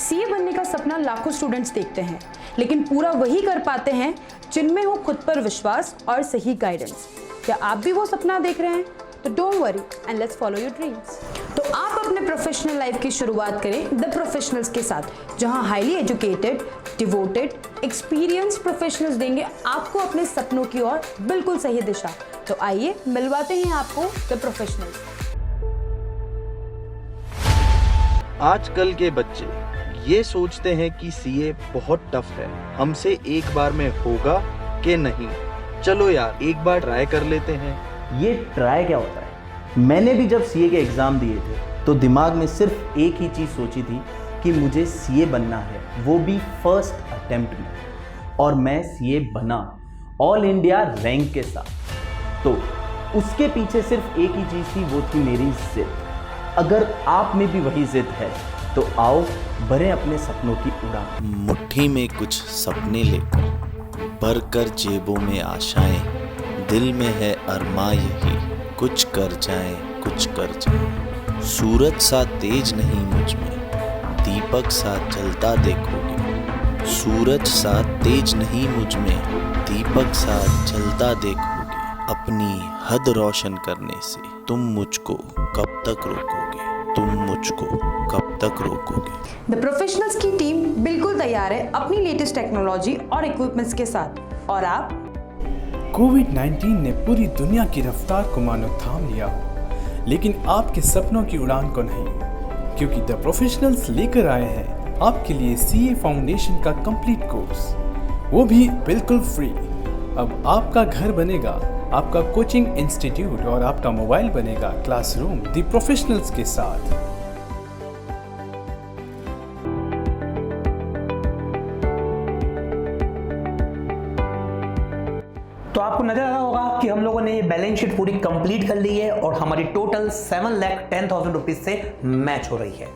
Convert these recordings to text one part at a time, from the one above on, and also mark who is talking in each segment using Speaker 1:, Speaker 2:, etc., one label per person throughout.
Speaker 1: CA बनने का सपना लाखों स्टूडेंट्स देखते हैं, लेकिन पूरा वही कर पाते हैं जिनमें हो खुद पर विश्वास और सही गाइडेंस। क्या आप भी वो सपना देख रहे हैं? तो don't worry and let's follow your dreams. तो आप अपने प्रोफेशनल लाइफ की शुरुआत करें द प्रोफेशनल्स के साथ, जहां highly educated, devoted, experience professionals देंगे आपको अपने सपनों की ओर बिल्कुल सही दिशा। तो आइए मिलवाते हैं आपको द प्रोफेशनल्स।
Speaker 2: आजकल के बच्चे ये सोचते हैं कि सीए बहुत टफ है, हमसे एक बार में होगा कि नहीं। चलो यार एक बार ट्राई कर लेते हैं।
Speaker 3: ये ट्राई क्या होता है? मैंने भी जब सीए के एग्ज़ाम दिए थे तो दिमाग में सिर्फ एक ही चीज़ सोची थी कि मुझे सीए बनना है, वो भी फर्स्ट अटेम्प्ट में। और मैं सीए बना ऑल इंडिया रैंक के साथ। तो उसके पीछे सिर्फ एक ही चीज़ थी, वो थी मेरी जिद। अगर आप में भी वही जिद है तो आओ भरें अपने सपनों की उड़ान।
Speaker 4: मुट्ठी में कुछ सपने लेकर, भरकर जेबों में आशाएं, दिल में है अरमा यही, कुछ कर जाएं, कुछ कर जाएं। सूरज सा तेज नहीं मुझ में, दीपक सा जलता देखोगे। सूरज सा तेज नहीं मुझ में, दीपक सा जलता देखोगे। अपनी हद रोशन करने से तुम मुझको कब तक रोकोगे? तुम मुझको कब तक रोकोगे?
Speaker 1: द प्रोफेशनल्स की टीम बिल्कुल तैयार है अपनी लेटेस्ट टेक्नोलॉजी और इक्विपमेंट्स के साथ। और आप?
Speaker 5: कोविड-19 ने पूरी दुनिया की रफ्तार को मानो थाम लिया हो, लेकिन आपके सपनों की उड़ान को नहीं, क्योंकि द प्रोफेशनल्स लेकर आए हैं आपके लिए सीए फाउंडेशन का कंप्लीट कोर्स, वो भी बिल्कुल फ्री। अब आपका घर बनेगा आपका कोचिंग इंस्टीट्यूट और आपका मोबाइल बनेगा क्लासरूम द प्रोफेशनल्स के साथ।
Speaker 6: तो आपको नजर आ रहा होगा कि हम लोगों ने ये बैलेंस शीट पूरी कंप्लीट कर ली है और हमारी टोटल 7,10,000 रुपीज से मैच हो रही है।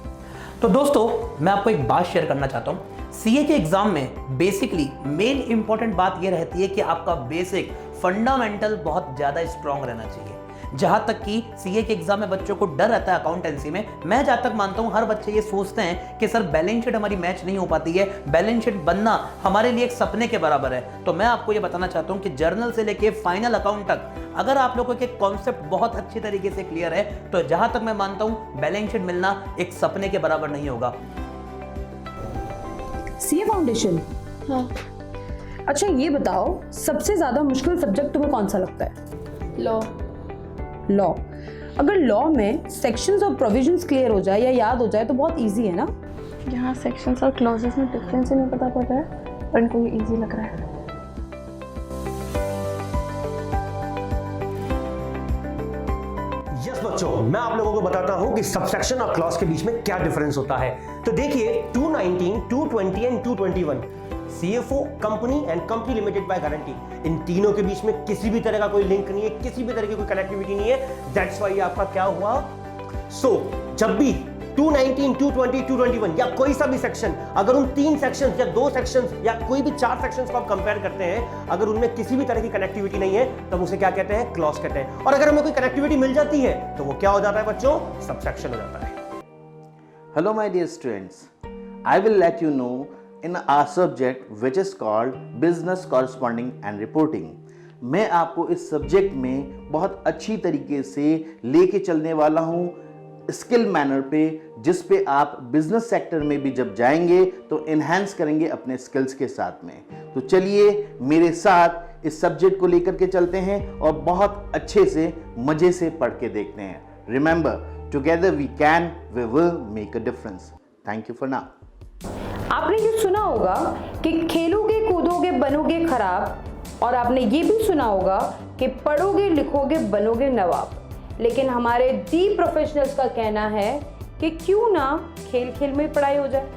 Speaker 6: तो दोस्तों मैं आपको एक बात शेयर करना चाहता हूं। सीए के एग्जाम में बेसिकली मेन इंपॉर्टेंट बात यह रहती है कि आपका बेसिक फंडामेंटल बहुत ज्यादा स्ट्रांग रहना चाहिए। जहां तक कि सीए के एग्जाम में बच्चों को डर रहता है अकाउंटेंसी में, मैं जहां तक मानता हूं हर बच्चे ये सोचते हैं कि सर बैलेंस शीट हमारी मैच नहीं हो पाती है, बैलेंस शीट बनना हमारे लिए एक सपने के बराबर है। तो मैं आपको ये बताना चाहता हूं कि जर्नल से लेके फाइनल अकाउंट तक अगर आप लोगों के कॉन्सेप्ट बहुत अच्छी तरीके से क्लियर है तो जहां तक मैं मानता हूं बैलेंस शीट मिलना एक सपने के बराबर नहीं होगा।
Speaker 1: CA foundation? हाँ। अच्छा ये बताओ, सबसे ज्यादा मुश्किल सब्जेक्ट तुम्हें कौन सा लगता है? लॉ। अगर लॉ में सेक्शंस और प्रोविजंस क्लियर हो जाए या याद हो जाए तो बहुत इजी है ना?
Speaker 7: यहाँ सेक्शंस और क्लॉजेस में डिफरेंस ही नहीं पता पड़ रहा है और इनको ये इजी लग रहा है।
Speaker 8: यस बच्चों, मैं आप लोगों को बताता हूं कि सबसेक्शन और क्लॉज के बीच में क्या डिफरेंस होता है। तो देखिए 219, 220 and 221 CFO company and company limited by guarantee, इन तीनों के बीच में किसी भी तरह का कोई लिंक नहीं है, किसी भी तरह की कोई कनेक्टिविटी नहीं है। दैट्स व्हाई आपका क्या हुआ। जब भी 219, 220, 221 या कोई सा भी सेक्शन, अगर उन तीन सेक्शंस या दो सेक्शंस या कोई भी चार सेक्शंस को आप कंपेयर करते हैं, अगर उनमें किसी भी तरह की कनेक्टिविटी नहीं है तब उसे क्या कहते हैं? क्लॉज कहते हैं। और अगर हमें कोई कनेक्टिविटी मिल जाती है तो वो क्या हो जाता है बच्चों? सबसेक्शन हो जाता है।
Speaker 3: Hello my dear students, I will let you know in our subject which is called Business Corresponding and Reporting. मैं आपको इस सब्जेक्ट में बहुत अच्छी तरीके से लेके चलने वाला हूँ स्किल मैनर पे, जिस पे आप बिजनेस सेक्टर में भी जब जाएंगे तो इन्हेंस करेंगे अपने स्किल्स के साथ में। तो चलिए मेरे साथ इस सब्जेक्ट को लेकर के चलते हैं और बहुत अच्छे से मजे से पढ़ के देखते हैं। Remember, together we can, we will make a difference. Thank you for now.
Speaker 1: आपने ये सुना होगा कि खेलोगे कूदोगे बनोगे खराब, और आपने ये भी सुना होगा कि पढ़ोगे लिखोगे बनोगे नवाब। लेकिन हमारे दी प्रोफेशनल्स का कहना है कि क्यों ना खेल खेल में पढ़ाई हो जाए।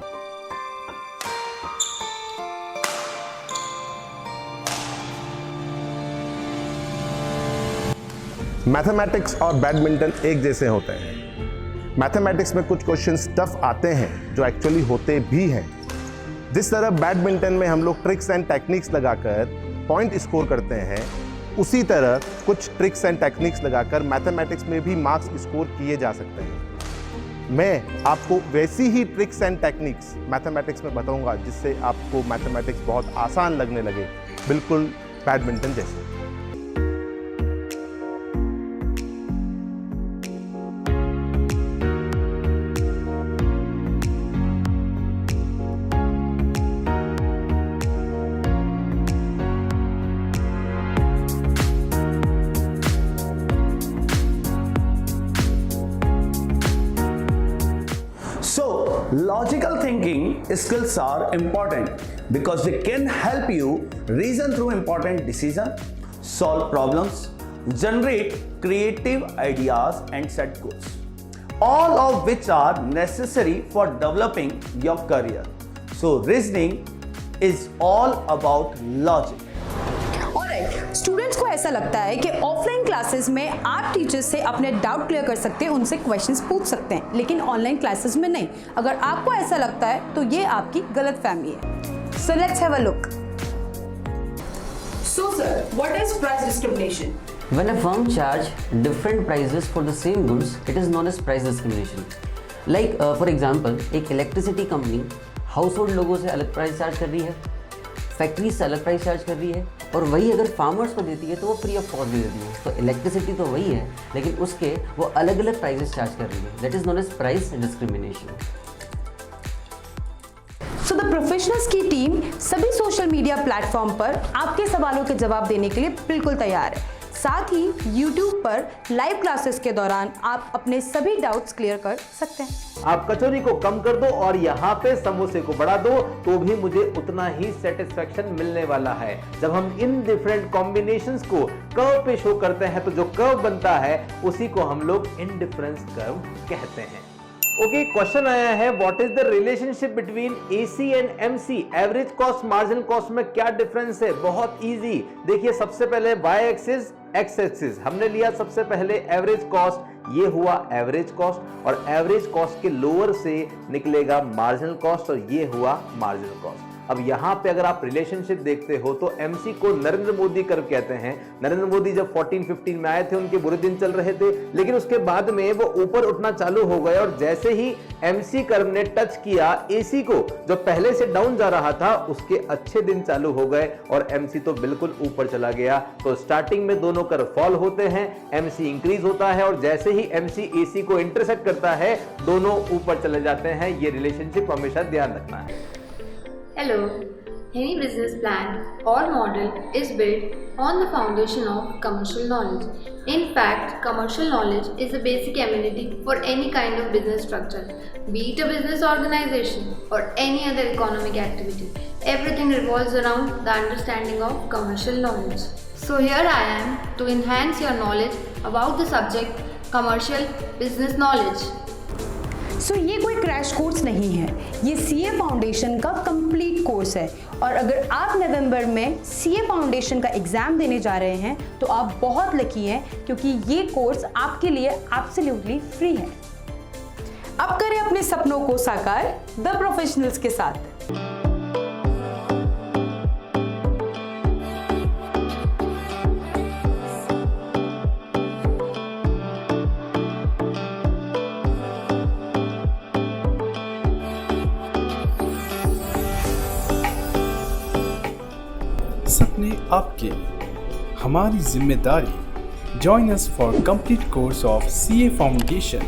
Speaker 9: मैथमेटिक्स और बैडमिंटन एक जैसे होते हैं। मैथमेटिक्स में कुछ क्वेश्चंस टफ आते हैं जो एक्चुअली होते भी हैं। जिस तरह बैडमिंटन में हम लोग ट्रिक्स एंड टेक्निक्स लगाकर पॉइंट स्कोर करते हैं, उसी तरह कुछ ट्रिक्स एंड टेक्निक्स लगाकर मैथमेटिक्स में भी मार्क्स स्कोर किए जा सकते हैं। मैं आपको वैसी ही ट्रिक्स एंड टेक्निक्स मैथमेटिक्स में बताऊंगा जिससे आपको मैथमेटिक्स बहुत आसान लगने लगे, बिल्कुल बैडमिंटन जैसे।
Speaker 3: So, logical thinking skills are important because they can help you reason through important decisions, solve problems, generate creative ideas, and set goals. All of which are necessary for developing your career. So, reasoning is all about logic.
Speaker 1: Alright, students को ऐसा लगता है कि offline classes में आप teachers से अपने doubt clear कर सकते हैं, उनसे क्वेश्चंस पूछ सकते हैं, लेकिन ऑनलाइन क्लासेस में नहीं। अगर आपको ऐसा लगता है तो ये आपकी गलतफहमी है। So let's have a look. So sir, what is price discrimination?
Speaker 10: When a firm charge different prices for the same goods, it is known as price discrimination. Like for example, एक इलेक्ट्रिसिटी कंपनी हाउस होल्ड लोगों से अलग price charge कर रही है, factory से अलग price charge कर रही है, और वही अगर फार्मर्स को देती है तो वो फ्री ऑफ कॉस्ट दे देती है। तो इलेक्ट्रिसिटी तो वही है, लेकिन उसके वो अलग अलग प्राइसेस चार्ज कर रही है। That is known as price discrimination.
Speaker 1: So the professionals की टीम सभी सोशल मीडिया प्लेटफॉर्म पर आपके सवालों के जवाब देने के लिए बिल्कुल तैयार है। साथ ही YouTube पर लाइव क्लासेस के दौरान आप अपने सभी डाउट्स क्लियर कर सकते हैं।
Speaker 3: आप कचौरी को कम कर दो और यहाँ पे समोसे को बढ़ा दो तो भी मुझे उतना ही सेटिस्फेक्शन मिलने वाला है। जब हम इन डिफरेंट कॉम्बिनेशंस को कर्व पे शो करते हैं तो जो कर्व बनता है उसी को हम लोग इंडिफरेंस कर्व कहते हैं। ओके, क्वेश्चन आया है, what is the relationship between AC and MC? Average cost marginal cost में क्या डिफरेंस है? बहुत इजी। देखिए, सबसे पहले वाई एक्सिस एक्स एक्सिस हमने लिया सबसे पहले एवरेज कॉस्ट, ये हुआ एवरेज कॉस्ट, और एवरेज कॉस्ट के लोअर से निकलेगा मार्जिनल कॉस्ट, और ये हुआ मार्जिनल कॉस्ट। अब यहां पे अगर आप रिलेशनशिप देखते हो तो एमसी को नरेंद्र मोदी कर्व कहते हैं। नरेंद्र मोदी जब 14-15 में आए थे, उनके बुरे दिन चल रहे थे, लेकिन उसके बाद में वो ऊपर उठना चालू हो गए, और जैसे ही एमसी कर्व ने टच किया एसी को, जो पहले से डाउन जा रहा था, उसके अच्छे दिन चालू हो गए और एमसी तो बिल्कुल ऊपर चला गया। तो स्टार्टिंग में दोनों कर्व फॉल होते हैं, एमसी इंक्रीज होता है, और जैसे ही एमसी एसी को इंटरसेक्ट करता है, दोनों ऊपर चले जाते हैं। ये रिलेशनशिप हमेशा ध्यान रखना है।
Speaker 11: Hello, any business plan or model is built on the foundation of commercial knowledge. In fact, commercial knowledge is a basic amenity for any kind of business structure, be it a business organization or any other economic activity. Everything revolves around the understanding of commercial knowledge. So here I am to enhance your knowledge about the subject commercial business knowledge.
Speaker 1: सो ये कोई crash course नहीं है, ये CA foundation का complete course है। और अगर आप नवंबर में सीए फाउंडेशन का एग्जाम देने जा रहे हैं तो आप बहुत लकी हैं, क्योंकि ये कोर्स आपके लिए एब्सोल्युटली फ्री है। अब करें अपने सपनों को साकार द प्रोफेशनल्स के साथ।
Speaker 5: सपने आपके लिए, हमारी जिम्मेदारी। Join us for complete course of CA Foundation